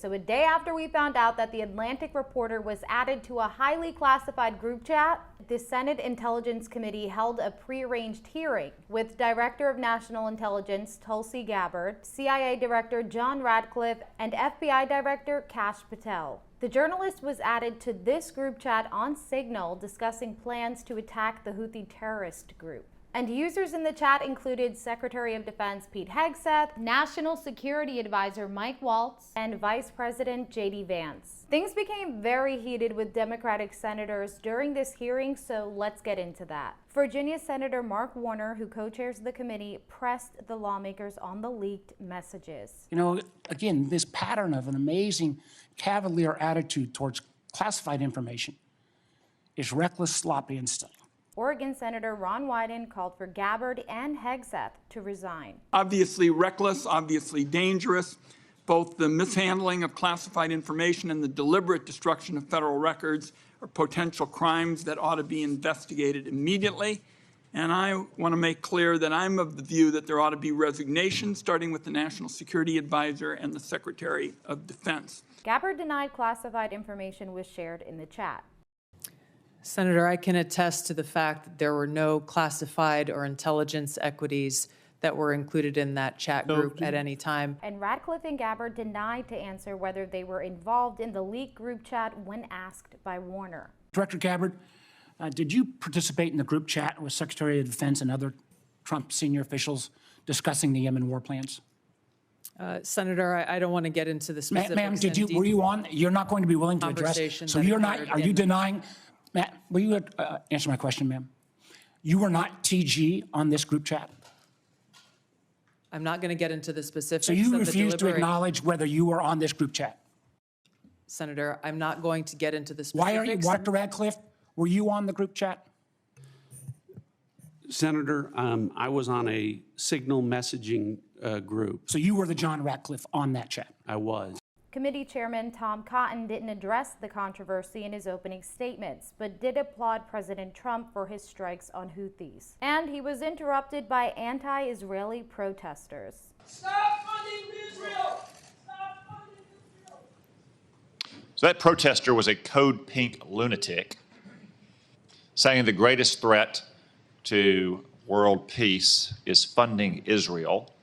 So a day after we found out that the Atlantic reporter was added to a highly classified group chat, the Senate Intelligence Committee held a prearranged hearing with Director of National Intelligence Tulsi Gabbard, CIA Director John Radcliffe, and FBI Director Kash Patel. The journalist was added to this group chat on Signal discussing plans to attack the Houthi terrorist group. And users in the chat included Secretary of Defense Pete Hegseth, National Security Advisor Mike Waltz, and Vice President J.D. Vance. Things became very heated with Democratic senators during this hearing, so let's get into that. Virginia Senator Mark Warner, who co-chairs the committee, pressed the lawmakers on the leaked messages. You know, again, this pattern of an amazing cavalier attitude towards classified information is reckless, sloppy, and stale. Oregon Senator Ron Wyden called for Gabbard and Hegseth to resign. Obviously reckless, obviously dangerous. Both the mishandling of classified information and the deliberate destruction of federal records are potential crimes that ought to be investigated immediately. And I want to make clear that I'm of the view that there ought to be resignation, starting with the National Security Advisor and the Secretary of Defense. Gabbard denied classified information was shared in the chat. Senator, I can attest to the fact that there were no classified or intelligence equities that were included in that chat group at any time. And Radcliffe and Gabbard denied to answer whether they were involved in the leaked group chat when asked by Warner. Director Gabbard, did you participate in the group chat with Secretary of Defense and other Trump senior officials discussing the Yemen war plans? Senator, I don't want to get into the specifics. Ma'am, were you on? You're not going to be willing to address? So you're not, are you denying? Matt, will you answer my question, ma'am? You were not TG on this group chat? I'm not going to get into the specifics. So you refuse to acknowledge whether you were on this group chat? Senator, I'm not going to get into the specifics. Why are you, Dr. Radcliffe, were you on the group chat? Senator, I was on a Signal messaging group. So you were the John Radcliffe on that chat? I was. Committee Chairman Tom Cotton didn't address the controversy in his opening statements, but did applaud President Trump for his strikes on Houthis. And he was interrupted by anti-Israeli protesters. Stop funding Israel! Stop funding Israel! So that protester was a code pink lunatic saying the greatest threat to world peace is funding Israel.